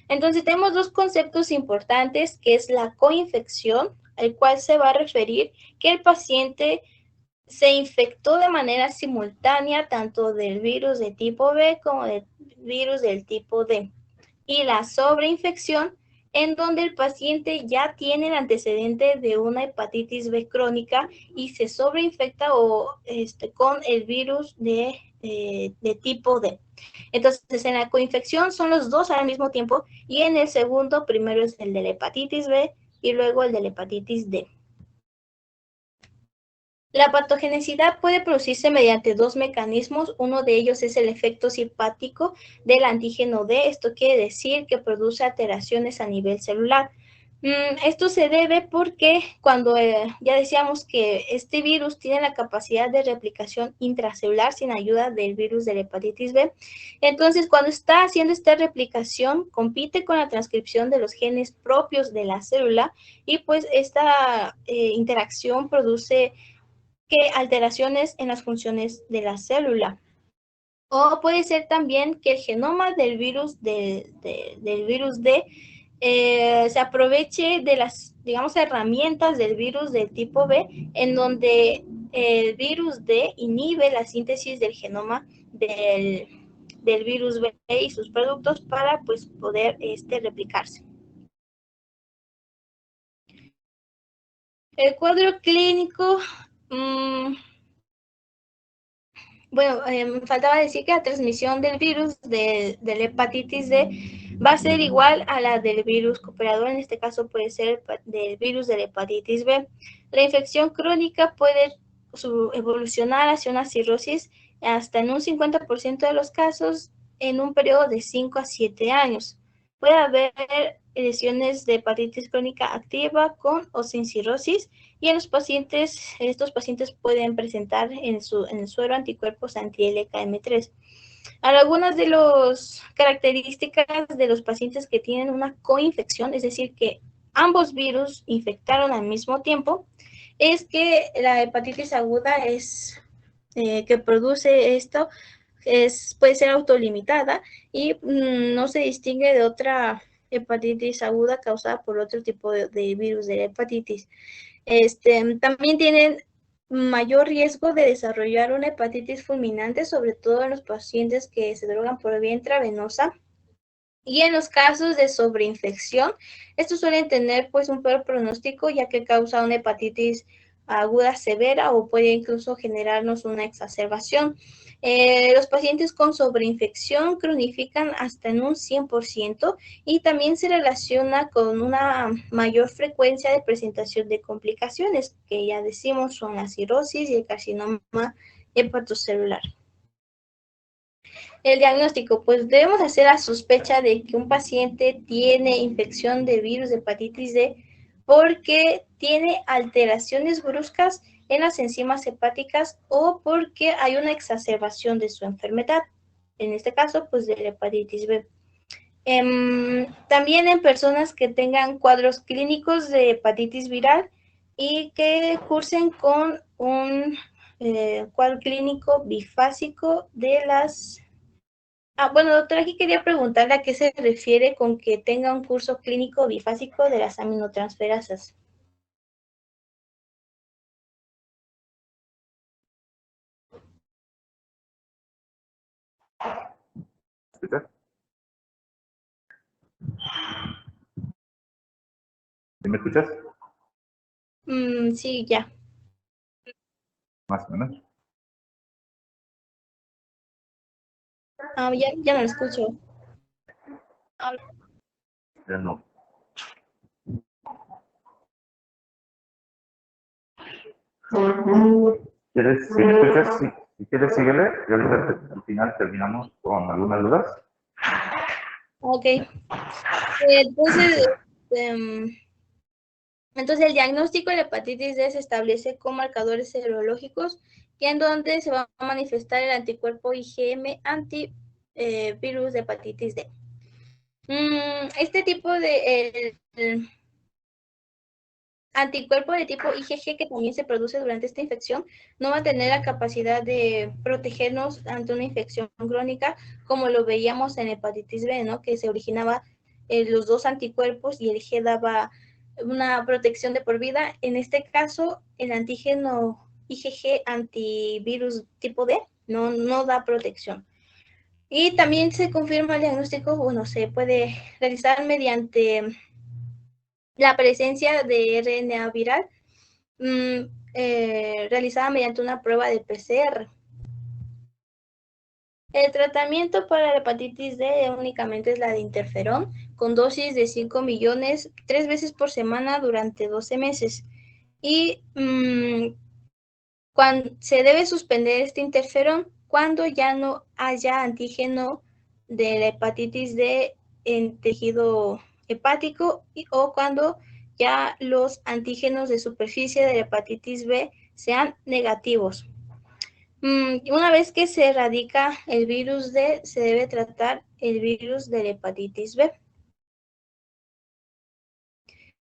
Entonces tenemos dos conceptos importantes, que es la coinfección, al cual se va a referir que el paciente se infectó de manera simultánea tanto del virus de tipo B como del virus del tipo D. Y la sobreinfección, en donde el paciente ya tiene el antecedente de una hepatitis B crónica y se sobreinfecta con el virus de tipo D. Entonces, en la coinfección son los dos al mismo tiempo y en el segundo, primero es el de la hepatitis B y luego el de la hepatitis D. La patogenicidad puede producirse mediante dos mecanismos. Uno de ellos es el efecto simpático del antígeno D. Esto quiere decir que produce alteraciones a nivel celular. Esto se debe porque cuando ya decíamos que este virus tiene la capacidad de replicación intracelular sin ayuda del virus de la hepatitis B, entonces cuando está haciendo esta replicación compite con la transcripción de los genes propios de la célula y pues esta interacción produce que alteraciones en las funciones de la célula. O puede ser también que el genoma del virus, del virus D se aproveche de las, digamos, herramientas del virus del tipo B, en donde el virus D inhibe la síntesis del genoma del virus B y sus productos para pues, poder replicarse. El cuadro clínico, bueno, me faltaba decir que la transmisión del virus de la hepatitis D va a ser igual a la del virus cooperador, en este caso puede ser del virus de la hepatitis B. La infección crónica puede evolucionar hacia una cirrosis hasta en un 50% de los casos en un periodo de 5 a 7 años. Puede haber lesiones de hepatitis crónica activa con o sin cirrosis y en los pacientes, estos pacientes pueden presentar en el suero anticuerpos anti-LKM3. Algunas de las características de los pacientes que tienen una coinfección, es decir, que ambos virus infectaron al mismo tiempo, es que la hepatitis aguda que produce esto puede ser autolimitada y no se distingue de otra hepatitis aguda causada por otro tipo de virus de la hepatitis. También tienen mayor riesgo de desarrollar una hepatitis fulminante, sobre todo en los pacientes que se drogan por vía intravenosa. Y en los casos de sobreinfección, estos suelen tener pues un peor pronóstico ya que causa una hepatitis aguda severa o puede incluso generarnos una exacerbación. Los pacientes con sobreinfección cronifican hasta en un 100% y también se relaciona con una mayor frecuencia de presentación de complicaciones, que ya decimos son la cirrosis y el carcinoma hepatocelular. El diagnóstico, pues debemos hacer la sospecha de que un paciente tiene infección de virus de hepatitis D porque tiene alteraciones bruscas en las enzimas hepáticas o porque hay una exacerbación de su enfermedad, en este caso, pues de la hepatitis B. También en personas que tengan cuadros clínicos de hepatitis viral y que cursen con un cuadro clínico bifásico de las... bueno, doctora, aquí quería preguntarle a qué se refiere con que tenga un curso clínico bifásico de las aminotransferasas. ¿Escuchas? ¿Sí me escuchas? Sí, ya. Más o menos. Ya no lo escucho. Ya no. ¿Quieres, si me escuchas? Si quieres, síguele. Y ahorita al final terminamos con algunas dudas. Ok. Entonces, em, entonces el diagnóstico de la hepatitis D se establece con marcadores serológicos y en donde se va a manifestar el anticuerpo IgM antivirus de hepatitis D. Este tipo de el anticuerpo de tipo IgG que también se produce durante esta infección no va a tener la capacidad de protegernos ante una infección crónica como lo veíamos en hepatitis B, ¿no? Que se originaba los dos anticuerpos y el G daba una protección de por vida. En este caso, el antígeno IgG antivirus tipo D no da protección. Y también se confirma el diagnóstico, bueno, se puede realizar mediante la presencia de RNA viral realizada mediante una prueba de PCR. El tratamiento para la hepatitis D únicamente es la de interferón, con dosis de 5 millones 3 veces por semana durante 12 meses. Y cuando se debe suspender este interferón cuando ya no haya antígeno de la hepatitis D en tejido hepático o cuando ya los antígenos de superficie de la hepatitis B sean negativos. Una vez que se erradica el virus D, se debe tratar el virus de la hepatitis B.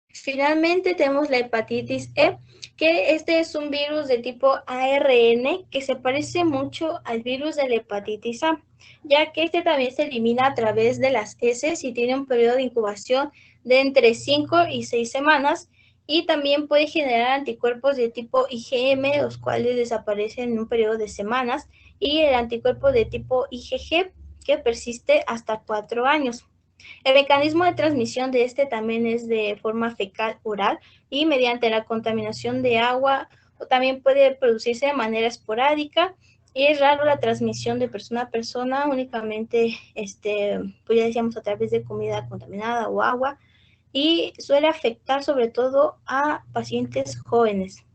Finalmente tenemos la hepatitis E, que este es un virus de tipo ARN que se parece mucho al virus de la hepatitis A, ya que este también se elimina a través de las heces y tiene un periodo de incubación de entre 5 y 6 semanas y también puede generar anticuerpos de tipo IgM, los cuales desaparecen en un periodo de semanas, y el anticuerpo de tipo IgG que persiste hasta 4 años. El mecanismo de transmisión de este también es de forma fecal oral y mediante la contaminación de agua, o también puede producirse de manera esporádica y es raro la transmisión de persona a persona, únicamente, pues ya decíamos, a través de comida contaminada o agua, y suele afectar sobre todo a pacientes jóvenes.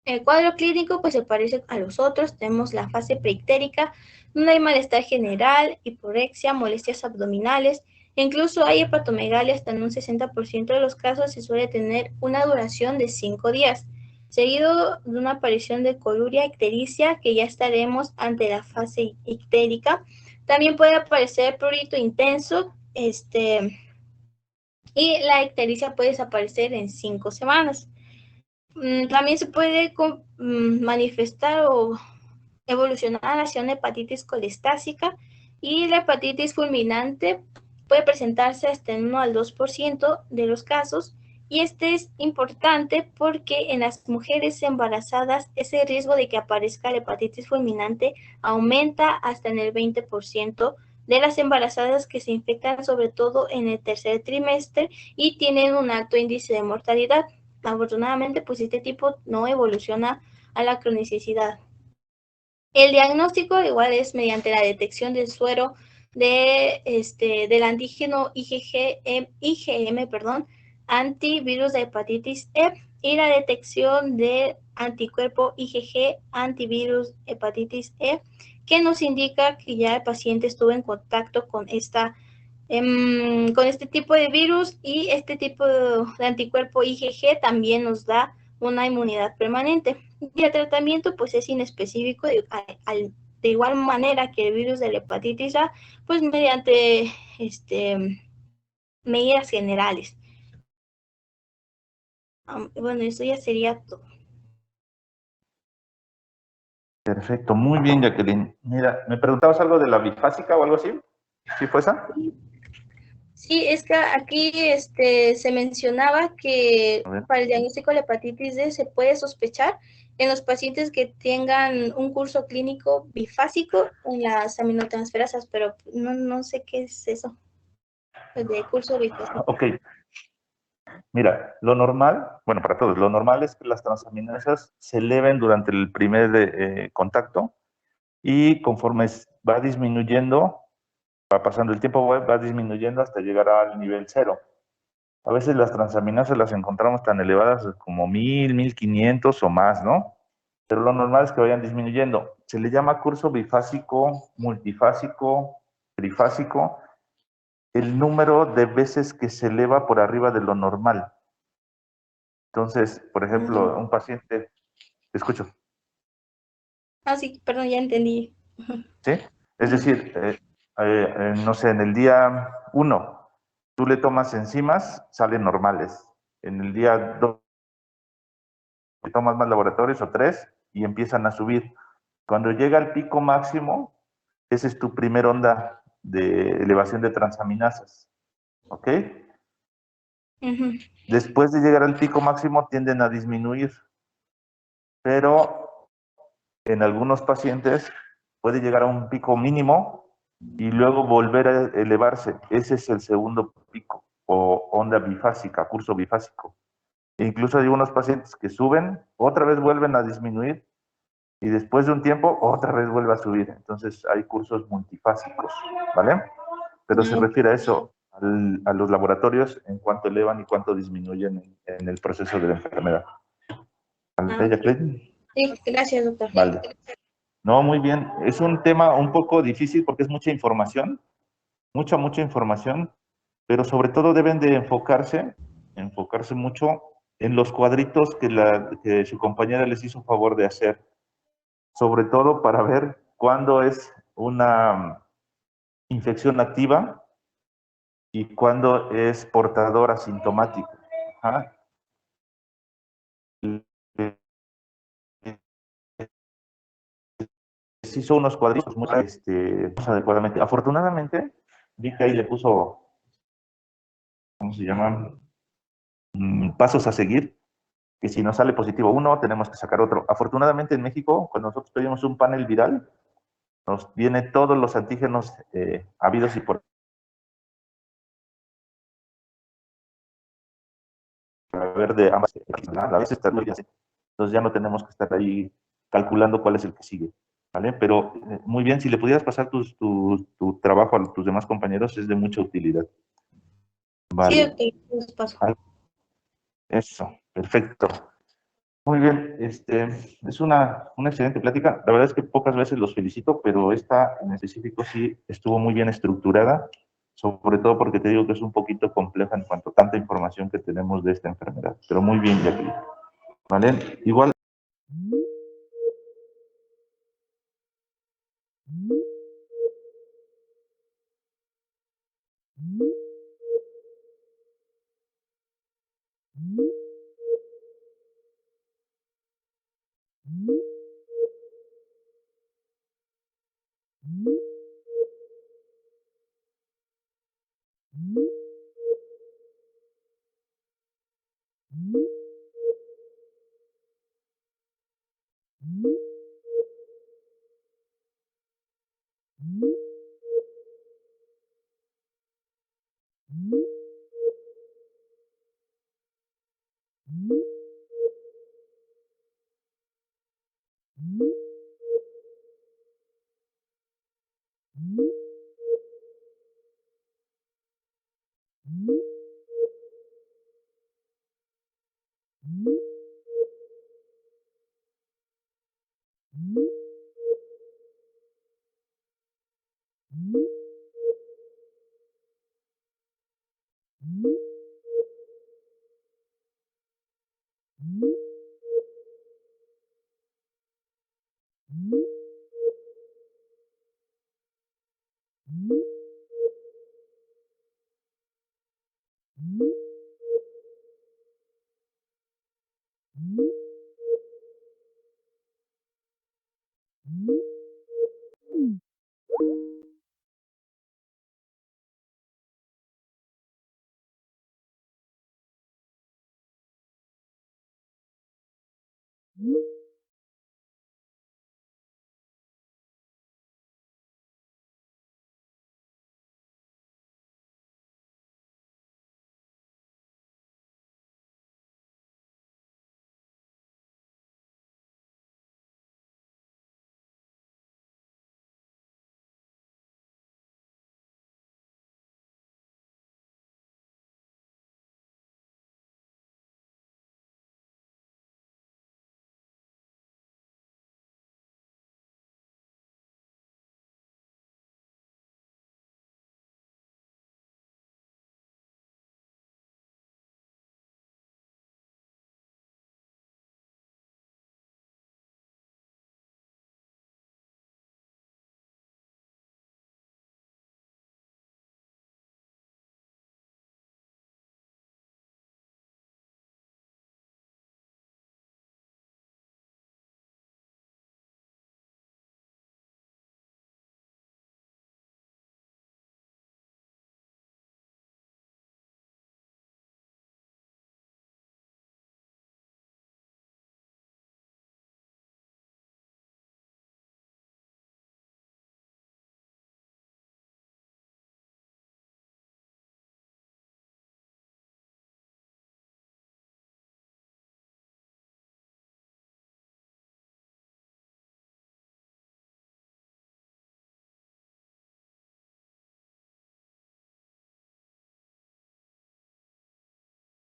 El cuadro clínico pues se parece a los otros, tenemos la fase preictérica, donde hay malestar general, hiporexia, molestias abdominales, incluso hay hepatomegalia hasta en un 60% de los casos y suele tener una duración de 5 días, seguido de una aparición de coluria ictericia, que ya estaremos ante la fase ictérica. También puede aparecer prurito intenso, y la ictericia puede desaparecer en 5 semanas. También se puede manifestar o evolucionar hacia una hepatitis colestásica y la hepatitis fulminante puede presentarse hasta en 1 al 2% de los casos y este es importante porque en las mujeres embarazadas ese riesgo de que aparezca la hepatitis fulminante aumenta hasta en el 20% de las embarazadas que se infectan sobre todo en el tercer trimestre y tienen un alto índice de mortalidad. Afortunadamente, pues este tipo no evoluciona a la cronicidad. El diagnóstico igual es mediante la detección del suero del antígeno IgM, antivirus de hepatitis E y la detección del anticuerpo IgG antivirus hepatitis E, que nos indica que ya el paciente estuvo en contacto con este tipo de virus y este tipo de anticuerpo IgG también nos da una inmunidad permanente. Y el tratamiento pues es inespecífico de igual manera que el virus de la hepatitis A, pues mediante medidas generales. Bueno, eso ya sería todo. Perfecto, muy bien, Jacqueline. Mira, ¿me preguntabas algo de la bifásica o algo así? ¿Sí fue esa? Sí, es que aquí se mencionaba que para el diagnóstico de la hepatitis D se puede sospechar en los pacientes que tengan un curso clínico bifásico en las aminotransferasas, pero no sé qué es eso, el de curso bifásico. Ok. Mira, lo normal, bueno, para todos, lo normal es que las transaminasas se eleven durante el primer contacto y conforme va disminuyendo, va pasando el tiempo, va disminuyendo hasta llegar al nivel 0. A veces las transaminasas las encontramos tan elevadas como 1000, 1500 o más, ¿no? Pero lo normal es que vayan disminuyendo. Se le llama curso bifásico, multifásico, trifásico, el número de veces que se eleva por arriba de lo normal. Entonces, por ejemplo, un paciente, te escucho, Ah, sí, perdón, ya entendí. ¿sí? Es decir, no sé, en el día 1, tú le tomas enzimas, salen normales. En el día 2, le tomas más laboratorios o 3 y empiezan a subir. Cuando llega al pico máximo, esa es tu primera onda de elevación de transaminasas, ¿ok? Ujú. Después de llegar al pico máximo tienden a disminuir, pero en algunos pacientes puede llegar a un pico mínimo y luego volver a elevarse. Ese es el segundo pico o onda bifásica, curso bifásico. E incluso hay unos pacientes que suben, otra vez vuelven a disminuir y después de un tiempo otra vez vuelve a subir. Entonces hay cursos multifásicos, ¿vale? Pero se refiere a eso, a los laboratorios en cuánto elevan y cuánto disminuyen en el proceso de la enfermedad. Ah, ¿Vale, ok. Jacqueline? Sí, gracias, doctor. Vale. No, muy bien. Es un tema un poco difícil porque es mucha información, mucha información, pero sobre todo deben de enfocarse mucho en los cuadritos que su compañera les hizo favor de hacer, sobre todo para ver cuándo es una infección activa y cuándo es portador asintomático. Ajá. Les hizo unos cuadritos muy adecuadamente. Afortunadamente, vi que ahí le puso, ¿cómo se llaman? Pasos a seguir, que si nos sale positivo uno, tenemos que sacar otro. Afortunadamente en México, cuando nosotros pedimos un panel viral, nos viene todos los antígenos habidos y por haber de ambas. A veces está muy bien. Entonces ya no tenemos que estar ahí calculando cuál es el que sigue. ¿Vale? Pero muy bien, si le pudieras pasar tu trabajo a tus demás compañeros, es de mucha utilidad. Sí, Vale. doctor, los paso. Eso, perfecto. Muy bien, es una excelente plática. La verdad es que pocas veces los felicito, pero esta en específico sí estuvo muy bien estructurada, sobre todo porque te digo que es un poquito compleja en cuanto a tanta información que tenemos de esta enfermedad. Pero muy bien, Jacqueline. ¿Vale? Igual.